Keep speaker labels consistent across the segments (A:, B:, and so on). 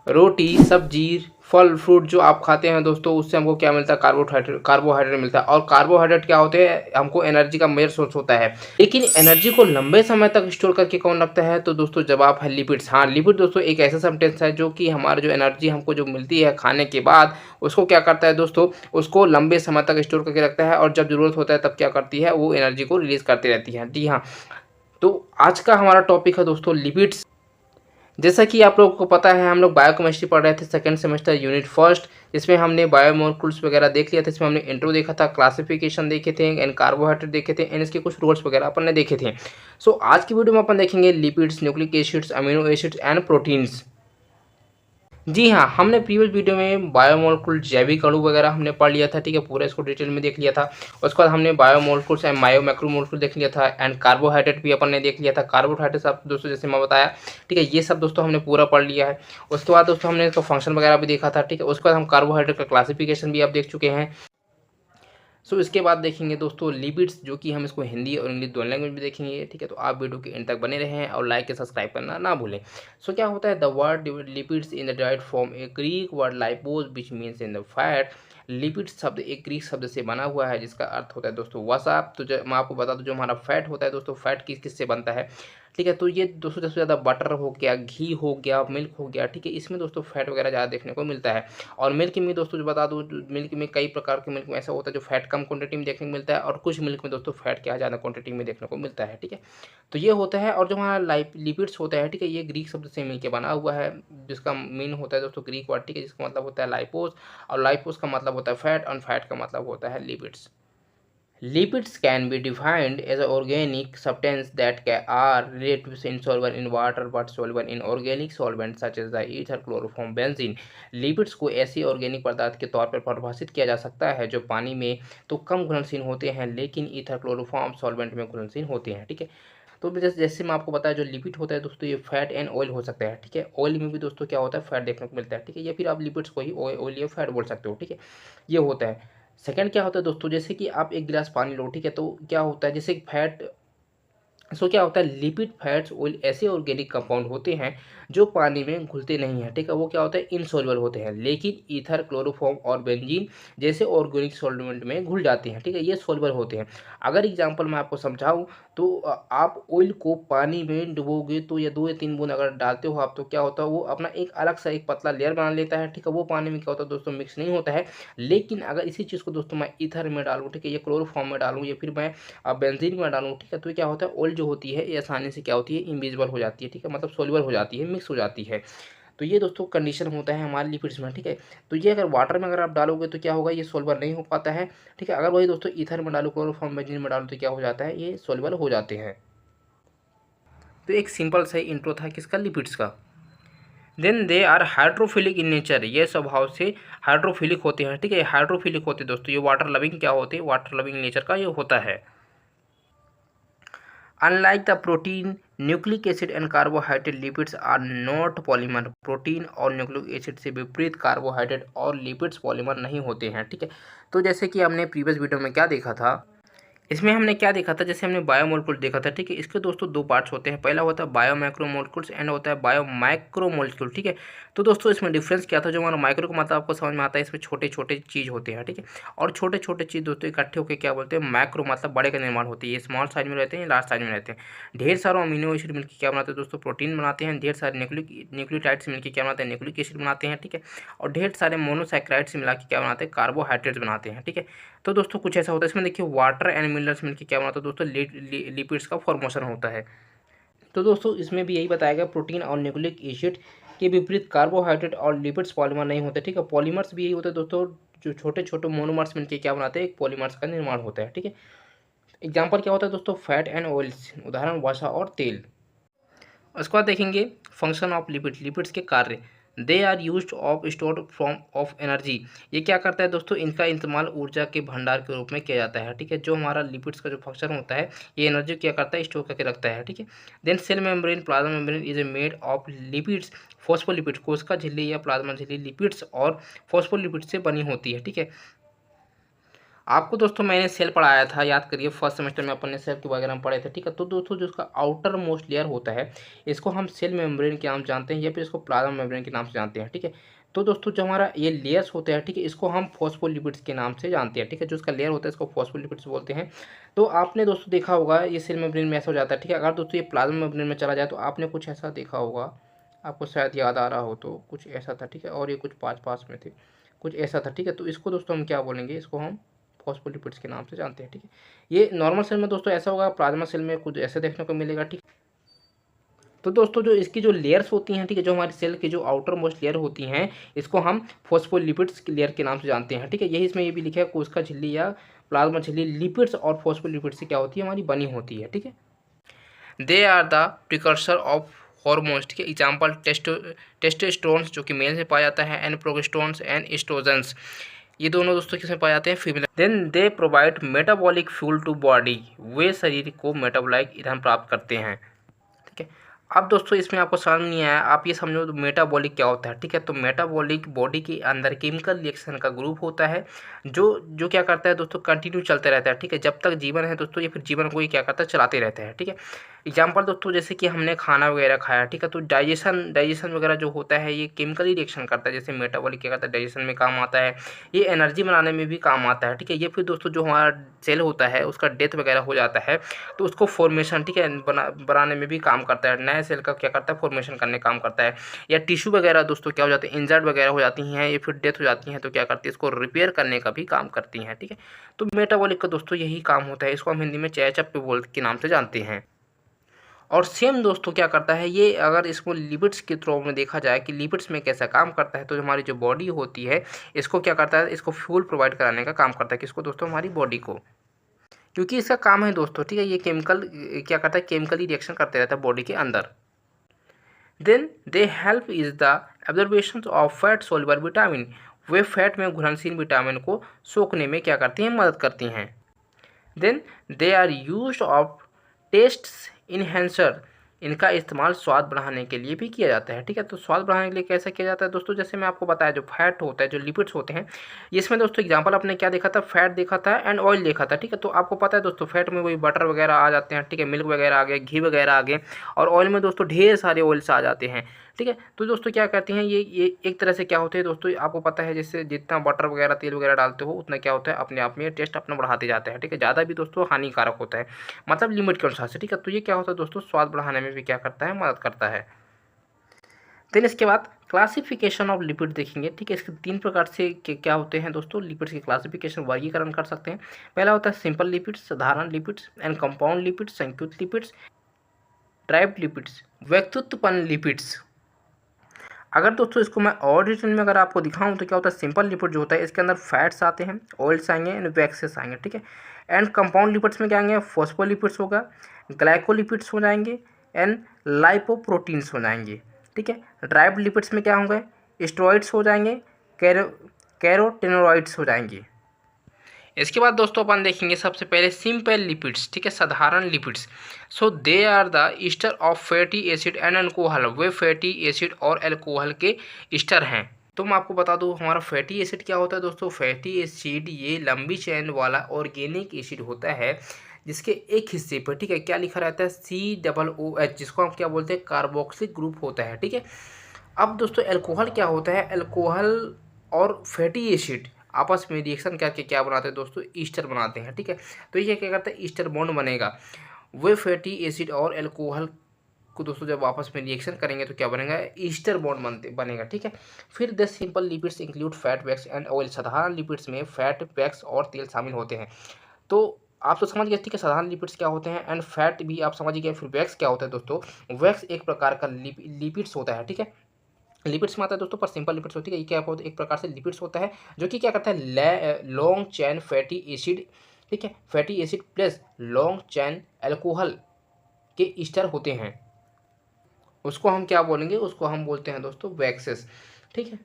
A: रोटी, सब्जी, फल फ्रूट जो आप खाते हैं दोस्तों, उससे हमको क्या मिलता है? कार्बोहाइड्रेट मिलता है। और कार्बोहाइड्रेट क्या होते हैं? हमको एनर्जी का मेन सोर्स होता है। लेकिन एनर्जी को लंबे समय तक स्टोर करके कौन रखता है? तो दोस्तों जवाब है लिपिड्स। हाँ, लिपिड दोस्तों एक ऐसा सब्सटेंस है जो कि हमारा जो एनर्जी हमको जो मिलती है खाने के बाद, उसको क्या करता है दोस्तों? उसको लंबे समय तक स्टोर करके रखता है, और जब ज़रूरत होता है तब क्या करती है? वो एनर्जी को रिलीज़ करती रहती है। जी हाँ, तो आज का हमारा टॉपिक है दोस्तों लिपिड्स। जैसा कि आप लोगों को पता है, हम लोग बायोकेमिस्ट्री पढ़ रहे थे सेकंड सेमेस्टर यूनिट फर्स्ट, जिसमें हमने बायोमोलिक्यूल्स वगैरह देख लिया था। इसमें हमने इंट्रो देखा था, क्लासिफिकेशन देखे थे, एंड कार्बोहाइड्रेट देखे थे, एंड इसके कुछ रोल्स वगैरह अपन ने देखे थे। सो आज की वीडियो में अपन देखेंगे lipids, nucleic acids, amino acids and proteins. जी हाँ, हमने प्रीवियस वीडियो में बायोमोलिक्यूल जैविक अणु वगैरह हमने पढ़ लिया था, ठीक है, पूरा इसको डिटेल में देख लिया था। उसके बाद हमने बायोमोलिक्यूल्स एंड मैक्रोमोलिक्यूल देख लिया था, एंड कार्बोहाइड्रेट भी अपन ने देख लिया था। कार्बोहाइड्रेट आप दोस्तों जैसे मैं बताया, ठीक है, ये सब दोस्तों हमने पूरा पढ़ लिया है। उसके बाद दोस्तों हमने इसका फंक्शन वगैरह भी देखा था, ठीक है। उसके बाद हम कार्बोहाइड्रेट का क्लासिफिकेशन भी आप देख चुके हैं। सो इसके बाद देखेंगे दोस्तों लिपिड्स, जो कि हम इसको हिंदी और इंग्लिश दोनों लैंग्वेज में देखेंगे, ठीक है। तो आप वीडियो के एंड तक बने रहें और लाइक या सब्सक्राइब करना ना भूलें। सो क्या होता है? The word lipids in the diet form a Greek word lipos which means in the fat. Lipids शब्द एक ग्रीक शब्द से बना हुआ है, जिसका अर्थ होता है दोस्तों वसा। तो मैं आपको बता दूं, जो हमारा फैट होता है दोस्तों, फैट किस किस से बनता है, ठीक है। तो ये दोस्तों सबसे ज़्यादा बटर हो गया, घी हो गया, मिल्क हो गया, ठीक है, इसमें दोस्तों फैट वगैरह ज़्यादा देखने को मिलता है। और मिल्क में दोस्तों जो बता दूँ, मिल्क में कई प्रकार के मिल्क में ऐसा होता है जो फैट कम क्वांटिटी में देखने को मिलता है, और कुछ मिल्क में दोस्तों फैट क्या ज़्यादा क्वांटिटी में देखने को मिलता है, ठीक है। तो ये होता है। और जो हमारा लिपिड्स होता है, ठीक है, ये ग्रीक शब्द से मिलकर बना हुआ है, जिसका मीन होता है दोस्तों ग्रीक वर्ड, ठीक है, जिसका मतलब होता है लाइपोज, और लाइपोज का मतलब होता है फैट, और फैट का मतलब होता है lipids. Lipids can be defined as organic substances that are relatively insoluble in water but soluble in organic solvents such as the ether, chloroform, benzene। Lipids को ऐसी ऑर्गेनिक पदार्थ के तौर पर परिभाषित किया जा सकता है जो पानी में तो कम घुलनशील होते हैं, लेकिन ईथर, क्लोरोफॉर्म सॉल्वेंट में घुलनशील होते हैं, ठीक है। तो जैसे जैसे मैं आपको बताया, जो लिपिड होता है दोस्तों, ये फैट एंड ऑयल हो सकता है, ठीक है। ऑयल में भी दोस्तों क्या होता है? फैट देखने को मिलता है, ठीक है, या फिर आप लिपिड्स को ही ऑयल या फैट बोल सकते हो, ठीक है। ये होता है। सेकंड क्या होता है दोस्तों? जैसे कि आप एक गिलास पानी लो, ठीक है, तो क्या होता है? जैसे फैट, सो क्या होता है? लिपिड, फैट्स, ऑयल ऐसे ऑर्गेनिक कंपाउंड होते हैं जो पानी में घुलते नहीं हैं, ठीक है। वो क्या होता है? इनसॉल्युबल होते हैं, लेकिन ईथर, क्लोरोफॉर्म और बेंजीन जैसे ऑर्गेनिक सॉल्वेंट में घुल जाते हैं, ठीक है, ये सॉल्युबल होते हैं। अगर एग्जांपल मैं आपको समझाऊं, तो आप ऑयल को पानी में डुबोगे तो, या 2 या 3 बूंद अगर डालते हो आप, तो क्या होता है? वो अपना एक अलग सा एक पतला लेयर बना लेता है, ठीक है। वो पानी में क्या होता है दोस्तों? मिक्स नहीं होता है। लेकिन अगर इसी चीज़ को दोस्तों मैं ईथर में डालूँ, ठीक है, या क्लोरोफॉर्म में डालूँ, या फिर मैं बेंजीन में डालूँ, ठीक है, तो क्या होता है? ऑयल जो होती है ये आसानी से क्या होती है? इनविजिबल हो जाती है, ठीक है, मतलब सोल्यूबल हो जाती है, मिक्स हो जाती है। तो ये दोस्तों कंडीशन होता है हमारे लिपिड्स में, ठीक है। तो ये अगर वाटर में अगर आप डालोगे तो क्या होगा? ये सोल्यूबल नहीं हो पाता है, ठीक है। अगर वही दोस्तों ईथर में डालो, क्लोरोफॉर्म, बेंजीन में डालो, तो क्या हो जाता है? ये सोल्यूबल हो जाते हैं। तो एक सिंपल सा इंट्रो था किसका? लिपिड्स का। Then they are hydrophilic in nature, ये स्वभाव से हाइड्रोफिलिक होते हैं, ठीक है। हाइड्रोफिलिक होते हैं दोस्तों, ये वाटर लविंग क्या होते हैं? वाटर लविंग नेचर का ये होता है। Unlike the protein, nucleic acid and carbohydrate, lipids are not polymer. Protein और न्यूक्लिक एसिड से विपरीत कार्बोहाइड्रेट और लिपिड्स पॉलीमर नहीं होते हैं, ठीक है। तो जैसे कि हमने प्रीवियस वीडियो में क्या देखा था, इसमें हमने क्या देखा था? जैसे हमने बायोमोलिक्यूल देखा था, ठीक है। इसके दोस्तों 2 पार्ट्स होते हैं, पहला होता है बायो मैक्रोमोलिक्यूल्स एंड होता है बायो माइक्रोमोलिक्यूल, ठीक है। तो दोस्तों इसमें डिफरेंस क्या था? जो हमारा माइक्रो का मतलब आपको समझ में आता है, इसमें छोटे छोटे चीज़ होते हैं, ठीक है। और छोटे छोटे चीज़ दोस्तों इकट्ठे होकर क्या बोलते हैं? मैक्रो, मतलब बड़े का निर्माण होती है। ये स्मॉल साइज में रहते हैं, लार्ज साइज में रहते हैं। ढेर सारा अमीनो एसिड मिलकर क्या बनाते हैं दोस्तों? प्रोटीन बनाते हैं। ढेर सारे न्यूक्लियोटाइड्स मिलकर क्या बनाते हैं? न्यूक्लिक एसिड बनाते हैं, ठीक है। और ढेर सारे मोनोसैकेराइड्स मिला के क्या बनाते हैं? कार्बोहाइड्रेट्स बनाते हैं, ठीक है। तो दोस्तों कुछ ऐसा होता है इसमें, देखिए वाटर एंड मिनरल्स मिलकर क्या बनाता है दोस्तों? लिपिड्स का फॉर्मेशन होता है। तो दोस्तों इसमें भी यही बताया गया, प्रोटीन और न्यूक्लिक एसिड के विपरीत कार्बोहाइड्रेट और लिपिड्स पॉलीमर नहीं होते, ठीक है। पॉलीमर्स भी यही होते हैं दोस्तों, जो छोटे छोटे मोनोमर्स मिलकर क्या बनाते हैं? एक पॉलीमर्स का निर्माण होता है, ठीक है। एग्जाम्पल क्या होता है दोस्तों? फैट एंड ऑयल्स, उदाहरण वसा और तेल। उसके बाद देखेंगे फंक्शन ऑफ लिपिड्स, लिपिड्स के कार्य। They are use of store form of energy, ये क्या करता है दोस्तों? इनका इस्तेमाल ऊर्जा के भंडार के रूप में किया जाता है, ठीक है। जो हमारा लिपिड्स का जो फंक्शन होता है, ये एनर्जी क्या करता है? स्टोर करके रखता है, ठीक है। Then cell membrane, plasma membrane is a made of lipids, phospholipids, कोशिका झिल्ली या प्लाज्मा झिल्ली लिपिड्स और फॉस्फोलिपिड्स से बनी होती है, ठीक है। आपको दोस्तों मैंने सेल पढ़ाया था, याद करिए फर्स्ट सेमेस्टर में अपन ने सेल के वगैरह में पढ़े थे, ठीक है। तो दोस्तों जो इसका आउटर मोस्ट लेयर होता है इसको हम सेल मेम्ब्रेन के नाम से जानते हैं या फिर इसको प्लाज्मा मेम्ब्रेन के नाम से जानते हैं, ठीक है। तो दोस्तों जो हमारा ये लेयर्स होते हैं, ठीक है, इसको हम फॉस्फोलिपिड्स के नाम से जानते हैं, ठीक है। जो इसका लेयर होता है इसको फॉस्फोलिपिड्स बोलते हैं। तो आपने दोस्तों देखा होगा ये सेल मेम्ब्रेन में ऐसा हो जाता है, ठीक है। अगर दोस्तों ये प्लाज्मा मेम्ब्रेन में चला जाए तो आपने कुछ ऐसा देखा होगा, आपको शायद याद आ रहा हो तो कुछ ऐसा था, ठीक है। और ये कुछ पास पास में थे, कुछ ऐसा था, ठीक है। तो इसको दोस्तों हम क्या बोलेंगे, इसको हम फॉस्फोलिपिड्स के नाम से जानते हैं, ठीक है। ये नॉर्मल सेल में दोस्तों ऐसा होगा, प्लाज्मा सेल में कुछ ऐसे देखने को मिलेगा, ठीक। तो दोस्तों जो इसकी जो लेयर्स होती हैं, ठीक है, जो हमारी सेल की जो आउटर मोस्ट लेयर होती हैं इसको हम फॉस्फोलिपिड्स की लेयर के नाम से जानते हैं, ठीक है। यही इसमें ये भी लिखा है कोशिका झिल्ली या प्लाज्मा झिल्ली लिपिड्स और फॉस्फोलिपिड्स से क्या होती है, हमारी बनी होती है, ठीक है। They are the precursor of hormones, ठीक है। एग्जाम्पल टेस्टोस्टेरोन्स जो कि मेल में पाया जाता है, एंड प्रोगेस्टेरोन्स एंड एस्ट्रोजेंस, ये दोनों दोस्तों किसमें पाए जाते हैं, female. Then they provide metabolic fuel to body, वे शरीर को मेटाबॉलिक ईंधन प्राप्त करते हैं, ठीक है। अब दोस्तों इसमें आपको समझ नहीं आया, आप ये समझो तो मेटाबॉलिक क्या होता है, ठीक है। तो मेटाबॉलिक बॉडी के अंदर केमिकल रिएक्शन का ग्रुप होता है जो जो क्या करता है दोस्तों, कंटिन्यू चलते रहता है, ठीक है। जब तक जीवन है दोस्तों ये फिर जीवन को ही क्या करता है, चलाते रहता है, ठीक है। एग्जाम्पल दोस्तों जैसे कि हमने खाना वगैरह खाया, ठीक है, तो डाइजेशन वगैरह जो होता है ये केमिकली रिएक्शन करता है। जैसे मेटाबॉलिक क्या करता है, डाइजेशन में काम आता है, ये एनर्जी बनाने में भी काम आता है, ठीक है। ये फिर दोस्तों जो हमारा सेल होता है उसका डेथ वगैरह हो जाता है तो उसको फॉर्मेशन, ठीक है, बनाने में भी काम करता है, नए सेल का क्या करता है, फॉर्मेशन करने काम करता है। या टिश्यू वगैरह दोस्तों क्या हो जाते हैं, इंजर्ड वगैरह हो जाती हैं, ये फिर डेथ हो जाती हैं तो क्या करती है, इसको रिपेयर करने का भी काम करती हैं, ठीक है। तो मेटाबॉलिक का दोस्तों यही काम होता है, इसको हम हिंदी में चयापचय बोल के नाम से जानते हैं। और सेम दोस्तों क्या करता है ये, अगर इसको लिपिड्स के थ्रू में देखा जाए कि लिपिड्स में कैसा काम करता है, तो हमारी जो बॉडी होती है इसको क्या करता है, इसको फ्यूल प्रोवाइड कराने का काम करता है, किसको दोस्तों, हमारी बॉडी को, क्योंकि इसका काम है दोस्तों, ठीक है। ये केमिकल क्या करता है, केमिकली रिएक्शन करते रहता है बॉडी के अंदर। Then they help is the absorption of fat soluble vitamin, वे फैट में घुलनशील विटामिन को सोखने में क्या करती हैं, मदद करती हैं। Then they are use of taste enhancer, इनका इस्तेमाल स्वाद बढ़ाने के लिए भी किया जाता है, ठीक है। तो स्वाद बढ़ाने के लिए कैसे किया जाता है दोस्तों, जैसे मैं आपको बताया जो फैट होता है, जो लिपिड्स होते हैं, इसमें दोस्तों एग्जांपल आपने क्या देखा था, फैट देखा था एंड ऑयल देखा था, ठीक है। तो आपको पता है दोस्तों फैट में वही बटर वगैरह आ जाते हैं, ठीक है, मिल्क वगैरह आ गए, घी वगैरह आ गए, और ऑयल में दोस्तों ढेर सारे ऑयल्स आ जाते हैं, ठीक है। तो दोस्तों क्या कहते हैं ये एक तरह से क्या होते हैं दोस्तों, आपको पता है जैसे जितना बटर वगैरह तेल वगैरह डालते हो उतना क्या होता है, अपने आप में टेस्ट अपना बढ़ाते जाता है, ठीक है। ज़्यादा भी दोस्तों हानिकारक होता है, मतलब लिमिट के अनुसार से, ठीक है। तो ये क्या होता है दोस्तों, स्वाद बढ़ाने में भी क्या करता है, मदद करता है। देन इसके बाद क्लासिफिकेशन ऑफ लिपिड देखेंगे, ठीक है। इसके 3 प्रकार से क्या होते हैं दोस्तों, लिपिड्स के क्लासिफिकेशन वर्गीकरण कर सकते हैं। पहला होता है सिंपल लिपिड्स, साधारण लिपिड्स, एंड कंपाउंड लिपिड्स, संयुक्त लिपिड्स, ट्राइब लिपिड्स, व्यक्तित्वपन लिपिड्स। अगर दोस्तों इसको मैं और डिटेल में अगर आपको दिखाऊं तो क्या होता है, सिंपल लिपिड जो होता है इसके अंदर फैट्स आते हैं, ऑयल्स आएंगे एंड वैक्सेस आएंगे, ठीक है। एंड कंपाउंड लिपिड्स में क्या आएंगे, फॉस्फोलिपिड्स होगा, ग्लाइकोलिपिड्स हो जाएंगे एंड लाइपोप्रोटीन्स हो जाएंगे, ठीक है। ड्राइव लिपिड्स में क्या होंगे, स्टेरॉइड्स हो जाएंगे, कैरोटेनोइड्स हो जाएंगे। इसके बाद दोस्तों अपन देखेंगे सबसे पहले सिंपल लिपिड्स, ठीक है, साधारण lipids. So they are the ester of fatty acid and alcohol, वे फैटी एसिड और अल्कोहल के ईस्टर हैं। तो मैं आपको बता दूं हमारा फैटी एसिड क्या होता है दोस्तों, फैटी एसिड ये लंबी चेन वाला ऑर्गेनिक एसिड होता है जिसके एक हिस्से पर, ठीक है, क्या लिखा रहता है, COOH, जिसको हम क्या बोलते हैं, कार्बोक्सिलिक ग्रुप होता है, ठीक है। अब दोस्तों अल्कोहल क्या होता है, अल्कोहल और फैटी एसिड आपस में रिएक्शन करके क्या बनाते हैं दोस्तों, ईस्टर बनाते हैं, ठीक है। तो ये क्या करता है, ईस्टर बॉन्ड बनेगा, वे फैटी एसिड और अल्कोहल को दोस्तों जब आपस में रिएक्शन करेंगे तो क्या बनेगा, ईस्टर बॉन्ड बनेगा, ठीक है। फिर the simple lipids include fat, wax and oil, साधारण लिपिड्स में फैट, वैक्स और तेल शामिल होते हैं। तो आप तो समझ गए, ठीक है, साधारण लिपिड्स क्या होते हैं एंड फैट भी आप समझ गए। फिर वैक्स क्या होता है दोस्तों, वैक्स एक प्रकार का लिपिड्स होता है, ठीक है। लिपिड्स में आता है दोस्तों, पर सिंपल लिपिड्स होती है, ये क्या होता है, एक प्रकार से लिपिड्स होता है जो कि क्या करता है, लॉन्ग चैन फैटी एसिड, ठीक है, fatty acid plus long chain alcohol के ईस्टर होते हैं, उसको हम क्या बोलेंगे, उसको हम बोलते हैं दोस्तों वैक्सेस, ठीक है।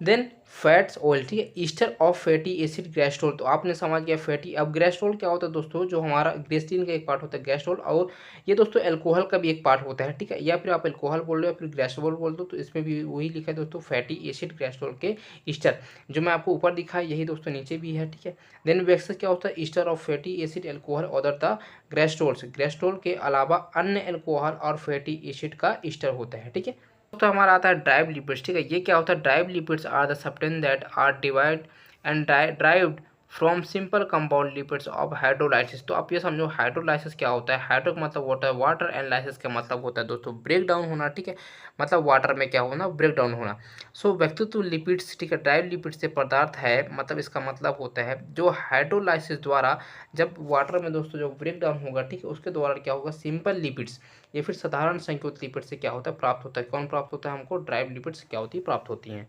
A: देन फैट्स ऑयल, ठीक है, ईस्टर ऑफ फैटी एसिड गैस्ट्रोल। तो आपने समझ गया फैटी। अब गैस्ट्रोल क्या होता है दोस्तों, जो हमारा ग्रेस्टिन का एक पार्ट होता है गैस्ट्रोल, और ये दोस्तों अल्कोहल का भी एक पार्ट होता है, ठीक है, या फिर आप अल्कोहल बोल रहे हो या फिर गैस्ट्रोल बोल दो, तो इसमें भी वही लिखा है दोस्तों फैटी एसिड गैस्ट्रोल के ईस्टर, जो मैं आपको ऊपर दिखा यही दोस्तों नीचे भी है, ठीक है। देन वेक्स क्या होता है, ester of fatty acid alcohol other than glycerols, glycerol के अलावा अन्य अल्कोहल और फैटी एसिड का ईस्टर होता है, ठीक है। तो हमारा आता है ड्राइव लिपिड्स, ठीक है। ये क्या होता है, drive lipids are the substance that are divide and derived from simple compound lipids of hydrolysis. तो आप ये समझो हाइड्रोलाइसिस क्या होता है, हाइड्रो का मतलब होता है वाटर एंड लाइसिस का मतलब होता है दोस्तों ब्रेक डाउन होना, ठीक है, मतलब वाटर में क्या होना, ब्रेक डाउन होना। सो व्यक्तित्व लिपिड्स, ठीक है, ड्राइव लिपिड्स से पदार्थ है, मतलब इसका मतलब होता है जो हाइड्रोलाइसिस द्वारा जब वाटर में दोस्तों जो ब्रेक डाउन होगा, ठीक है, उसके द्वारा क्या होगा, सिंपल लिपिड्स या फिर साधारण संयुक्त लिपिड से क्या होता है, प्राप्त होता है। कौन प्राप्त होता है हमको, ड्राइव लिपिड से क्या होती है, प्राप्त होती हैं।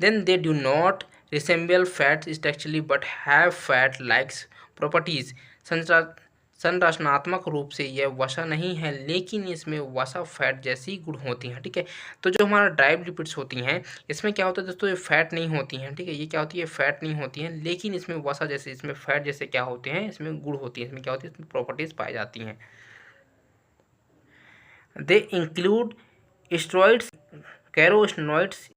A: Then they do not resemble fat structurally but have fat likes properties. संरचनात्मक रूप से यह वसा नहीं है, लेकिन इसमें वसा फैट जैसी गुण होती हैं, ठीक है। तो जो हमारा ड्राइव लिपिड्स होती हैं, इसमें क्या होता है दोस्तों, ये फैट नहीं होती हैं, ठीक है, ये क्या होती है, फैट नहीं होती हैं, लेकिन इसमें वसा जैसे, इसमें फैट जैसे क्या होते हैं, इसमें गुण होती है, इसमें क्या होती है, इसमें प्रॉपर्टीज पाई जाती हैं। They include steroids, carotenoids.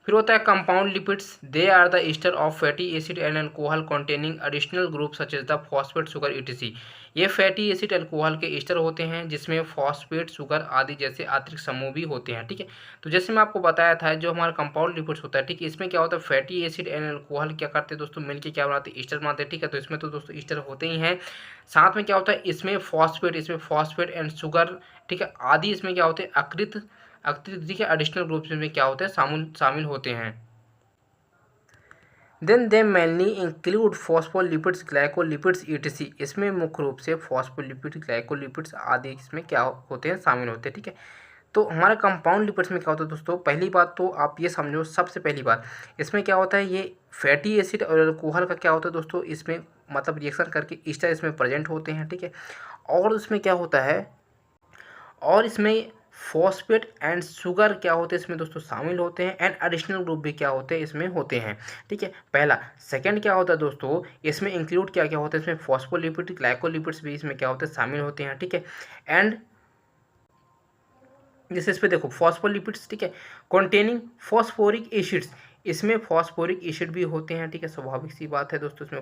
A: फिर होता है compound lipids, they are the ester of fatty acid and alcohol containing additional group such as the phosphate sugar etc. ये फैटी एसिड अल्कोहल के ईस्टर होते हैं जिसमें फॉस्फेट शुगर आदि जैसे अतिरिक्त समूह भी होते हैं, ठीक है। तो जैसे मैं आपको बताया था जो हमारा कंपाउंड लिपिड्स होता है, ठीक है, इसमें क्या होता है, फैटी एसिड एंड अल्कोहल क्या करते हैं दोस्तों, मिलकर क्या बनाते हैं, ईस्टर बनाते हैं, ठीक है। तो इसमें तो दोस्तों ईस्टर होते ही हैं, साथ में क्या होता है, इसमें फॉस्फेट एंड शुगर, ठीक है, आदि इसमें क्या होते हैं, अतिरिक्त के एडिशनल ग्रुप्स में क्या होते हैं, शामिल होते हैं। Then they mainly include phospholipids, glycolipids etc. इसमें मुख्य रूप से फॉस्फोलिपिड, ग्लाइकोलिपिड्स आदि इसमें क्या होते हैं, शामिल होते हैं, ठीक है। तो हमारे कंपाउंड लिपिड्स में क्या होता है दोस्तों, पहली बात तो आप ये समझो, सबसे पहली बात इसमें क्या होता है, ये फैटी एसिड और अल्कोहल का क्या होता है दोस्तों, इसमें मतलब रिएक्शन करके ईस्टर इसमें प्रेजेंट होते हैं, ठीक है। और उसमें क्या होता है, और इसमें फॉस्फेट एंड शुगर क्या होते हैं इसमें दोस्तों, शामिल होते हैं, एंड एडिशनल ग्रुप भी क्या होते हैं इसमें होते हैं, ठीक है। पहला। सेकंड क्या होता है दोस्तों, इसमें इंक्लूड क्या क्या होता है, इसमें फॉस्फोलिपिड, ग्लाइकोलिपिड्स भी इसमें क्या होते हैं, शामिल होते हैं, ठीक है। एंड जैसे इस पे देखो फॉस्फोलिपिड्स, ठीक है, कंटेनिंग फॉस्फोरिक एसिड्स, इसमें फॉस्फोरिक एसिड भी होते हैं, ठीक है, स्वाभाविक सी बात है दोस्तों, इसमें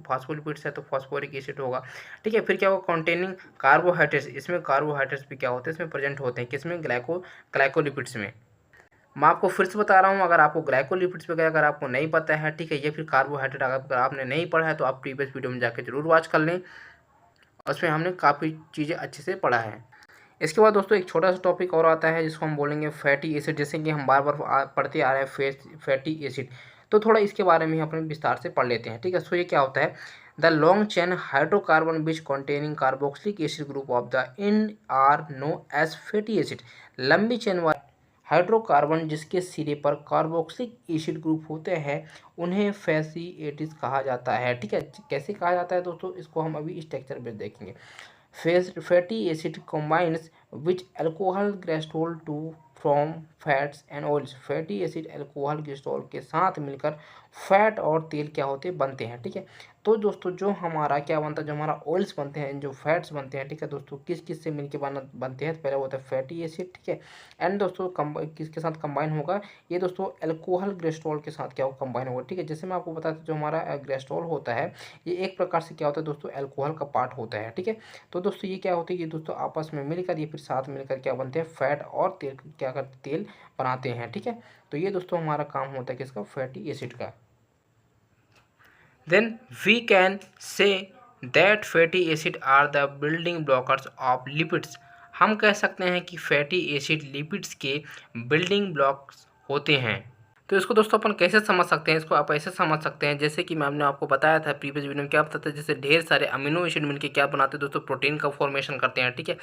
A: फॉस्फोलिपिड्स है तो फॉस्फोरिक एसिड होगा, ठीक है। फिर क्या होगा, कंटेनिंग कार्बोहाइड्रेट्स, इसमें कार्बोहाइड्रेट्स भी क्या होते हैं, इसमें प्रेजेंट होते हैं, किसमें, ग्लाइकोलिपिड्स में। मैं आपको फिर से बता रहा हूँ, अगर आपको ग्लाइकोलिपिड्स वगैरह अगर आपको नहीं पता है, ठीक है, या फिर कार्बोहाइड्रेट अगर आपने नहीं पढ़ा है तो आप प्रीवियस वीडियो में जाकर जरूर वॉच कर लें, उसमें हमने काफ़ी चीज़ें अच्छे से पढ़ा है। इसके बाद दोस्तों एक छोटा सा टॉपिक और आता है जिसको हम बोलेंगे फैटी एसिड, जैसे कि हम बार बार पढ़ते आ रहे हैं फैटी एसिड, तो थोड़ा इसके बारे में अपने विस्तार से पढ़ लेते हैं, ठीक है। सो ये क्या होता है, the long chain hydrocarbon which containing carboxylic acid group of the in are known as fatty acid. लंबी चेन वाले हाइड्रोकार्बन जिसके सिरे पर कार्बोक्सिलिक एसिड ग्रुप होते हैं उन्हें फैटी एसिड कहा जाता है, ठीक है। कैसे कहा जाता है दोस्तों, इसको हम अभी स्ट्रक्चर में देखेंगे। Fatty acid combines with alcohol glycerol to form fats and oils। Fatty acid alcohol glycerol के साथ मिलकर फैट और तेल क्या होते हैं, बनते हैं, ठीक है। तो दोस्तों जो हमारा क्या बनता है, जो हमारा ऑयल्स बनते हैं, जो फैट्स बनते हैं, ठीक है दोस्तों, किस किस से मिलकर बनते हैं, पहले होता है फैटी एसिड, ठीक है। एंड दोस्तों किसके साथ कंबाइन होगा, ये दोस्तों अल्कोहल ग्लिसरॉल के साथ क्या होगा, कंबाइन होगा, ठीक है। जैसे मैं आपको बताता हूँ जो हमारा ग्लिसरॉल होता है ये एक प्रकार से क्या होता है दोस्तों, अल्कोहल का पार्ट होता है, ठीक है। तो दोस्तों ये क्या होती है, ये दोस्तों आपस में मिलकर ये फिर साथ मिलकर क्या बनते हैं, फैट और तेल क्या करते, तेल बनाते हैं, ठीक है। तो ये दोस्तों हमारा काम होता है किसका, फैटी एसिड का। Then we can say that fatty acid are the building blockers of lipids. हम कह सकते हैं कि फैटी एसिड लिपिड्स के बिल्डिंग ब्लॉक्स होते हैं। तो इसको दोस्तों अपन कैसे समझ सकते हैं, इसको आप ऐसे समझ सकते हैं जैसे कि मैंने आपको बताया था प्रीवियस वीडियो में, क्या बताता है, जैसे ढेर सारे अमीनो एसिड मिलकर क्या बनाते हैं दोस्तों, प्रोटीन का फॉर्मेशन करते हैं। ठीक है,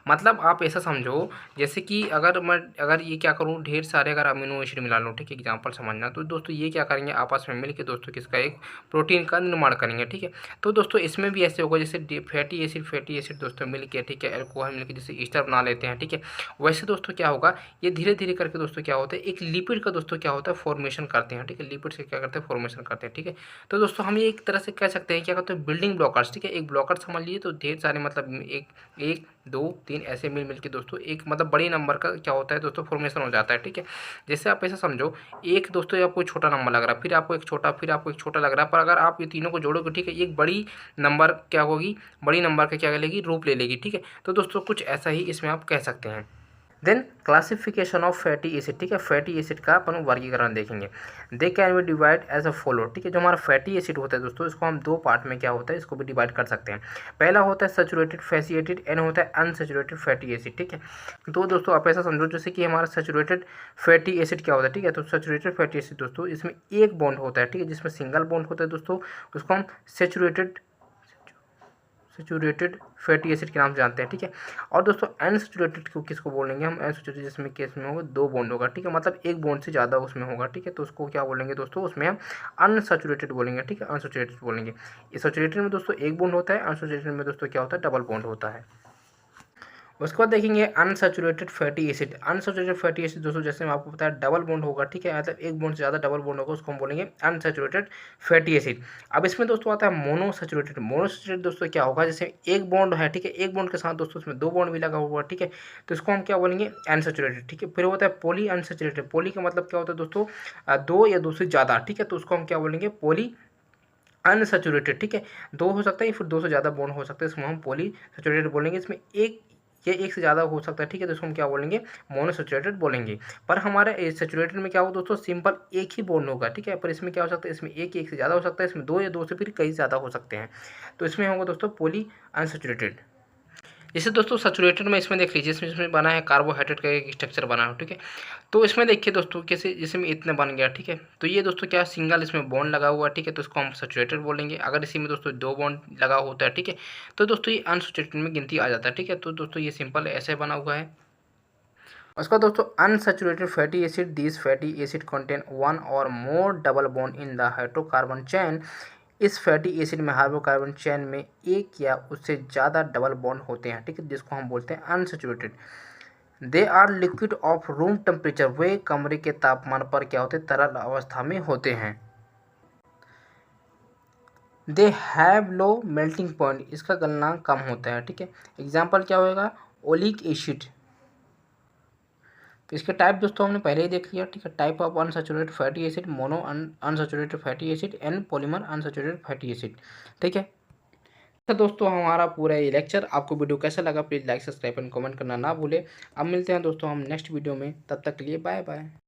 A: मतलब आप ऐसा समझो जैसे कि अगर ये क्या करूँ, ढेर सारे अगर अमीनो एसिड मिला लूँ, ठीक है, एग्जाम्पल समझना, तो दोस्तों ये क्या करेंगे, आपस में मिलकर दोस्तों किसका एक प्रोटीन का निर्माण करेंगे। ठीक है, तो दोस्तों इसमें भी ऐसे होगा जैसे फैटी एसिड दोस्तों मिलकर, ठीक है, अल्कोहल मिलकर जैसे ईस्टर बना लेते हैं। ठीक है, वैसे दोस्तों क्या होगा, ये धीरे धीरे करके दोस्तों क्या होता है, एक लिपिड का दोस्तों क्या होता है, फॉर्मेशन करते हैं। ठीक है, लिपिड से क्या करते हैं, फॉर्मेशन करते हैं। ठीक है, तो दोस्तों हम ये एक तरह से कह सकते हैं क्या कहते हैं, बिल्डिंग ब्लॉकर्स। ठीक है, एक ब्लॉकर समझ लीजिए, तो ढेर सारे मतलब एक एक दो तीन ऐसे मिल के दोस्तों एक मतलब बड़ी नंबर का क्या होता है दोस्तों, फॉर्मेशन हो जाता है। ठीक है, जैसे आप ऐसा समझो, एक दोस्तों आपको छोटा नंबर लग रहा है, फिर आपको एक छोटा, फिर आपको एक छोटा लग रहा है, पर अगर आप ये तीनों को जोड़ोगे, ठीक है, एक बड़ी नंबर क्या होगी, बड़ी नंबर का क्या लेगी, रूप ले लेगी। ठीक है, तो दोस्तों कुछ ऐसा ही इसमें आप कह सकते हैं। Then classification of fatty acid. ठीक है, फैटी एसिड का अपन वर्गीकरण देखेंगे। They can be divide as a follow. ठीक है, जो हमारा फैटी एसिड होता है दोस्तों, इसको हम दो पार्ट में क्या होता है, इसको भी डिवाइड कर सकते हैं। पहला होता है सैचुरेटेड फैटी एसिड, एंड होता है अनसैचुरेटेड फैटी एसिड। ठीक है, तो दोस्तों आप ऐसा समझो जैसे कि हमारा सैचुरेटेड फैटी एसिड क्या होता है। ठीक है, तो सैचुरेटेड फैटी एसिड दोस्तों इसमें एक बॉन्ड होता है। ठीक है, जिसमें सिंगल बॉन्ड होता है दोस्तों, उसको हम सैचुरेटेड फैटी एसिड के नाम से जानते हैं। ठीक है, और दोस्तों अनसैचुरेटेड को किसको बोलेंगे हम, अनसैचुरेटेड जिसमें केस में होगा दो बॉन्ड होगा। ठीक है, मतलब एक बॉन्ड से ज़्यादा उसमें होगा। ठीक है, तो उसको क्या बोलेंगे दोस्तों, उसमें हम अनसैचुरेटेड बोलेंगे। ठीक है, अनसैचुरेटेड बोलेंगे। इस सैचुरेटेड में दोस्तों एक बॉन्ड होता है, अनसैचुरेटेड में दोस्तों क्या होता है, डबल बॉन्ड होता है। उसके बाद देखेंगे unsaturated fatty acid. Unsaturated fatty acid दोस्तों जैसे मैं आपको बताया डबल बॉन्ड होगा। ठीक है, मतलब एक बॉन्ड से ज़्यादा डबल बॉन्ड होगा, उसको हम बोलेंगे अनसैचुरेटेड फैटी एसिड। अब इसमें दोस्तों आता है मोनोसैचुरेटेड। मोनोसैचुरेटेड दोस्तों क्या होगा, जैसे एक बॉन्ड है, ठीक है, एक बॉन्ड के साथ दोस्तों उसमें दो बॉन्ड भी लगा हुआ है। ठीक है, तो इसको हम क्या बोलेंगे, अनसैचुरेटेड। ठीक है, फिर होता है पॉली अनसैचुरेटेड। पॉली का मतलब क्या होता है दोस्तों, दो या दो से ज़्यादा। ठीक है, तो उसको हम क्या बोलेंगे, पॉली अनसैचुरेटेड। ठीक है, दो हो सकता है, फिर दो से ज़्यादा बॉन्ड हो सकता है, इसमें हम पॉली सैचुरेटेड बोलेंगे। इसमें एक या एक से ज़्यादा हो सकता है। ठीक है, तो इसको हम क्या बोलेंगे, मोनोसैचुरेटेड बोलेंगे। पर हमारे सैचुरेटेड में क्या होगा दोस्तों, सिंपल एक ही बॉन्ड होगा। ठीक है, पर इसमें क्या हो सकता है, इसमें एक से ज़्यादा हो सकता है, इसमें दो या दो से फिर कई ज़्यादा हो सकते हैं। तो इसमें होगा दोस्तों पॉली अनसैचुरेटेड। जैसे दोस्तों सैचुरेटेड में इसमें देख लीजिए, इसमें बना है कार्बोहाइड्रेट का एक स्ट्रक्चर बना है। ठीक है, तो इसमें देखिए दोस्तों कैसे, जैसे में इतना बन गया। ठीक है, तो ये दोस्तों क्या सिंगल इसमें बॉन्ड लगा हुआ है। ठीक है, तो इसको हम सैचुरेटेड बोलेंगे। अगर इसी में दोस्तों दो बॉन्ड लगा होता है, ठीक है, तो दोस्तों ये अनसैचुरेटेड में गिनती आ जाता है। ठीक है, तो दोस्तों ये सिंपल ऐसे बना हुआ है। उसका दोस्तों unsaturated fatty acid, this fatty acid contain one और more double bond in the hydrocarbon chain. इस फैटी एसिड में हाइड्रोकार्बन चेन में एक या उससे ज़्यादा डबल बॉन्ड होते हैं। ठीक है, जिसको हम बोलते हैं unsaturated. They are liquid of room temperature. वे कमरे के तापमान पर क्या होते हैं, तरल अवस्था में होते हैं। They have low melting point. इसका गलनांक कम होता है। ठीक है, एग्जाम्पल क्या होगा, ओलिक एसिड। तो इसके टाइप दोस्तों हमने पहले ही देख लिया। ठीक है, type of unsaturated fatty acid, mono unsaturated fatty acid and polymer unsaturated fatty acid. ठीक है, तो दोस्तों हमारा पूरा ये लेक्चर आपको वीडियो कैसा लगा, please like subscribe and comment करना ना भूले। अब मिलते हैं दोस्तों हम नेक्स्ट वीडियो में, तब तक के लिए बाय बाय।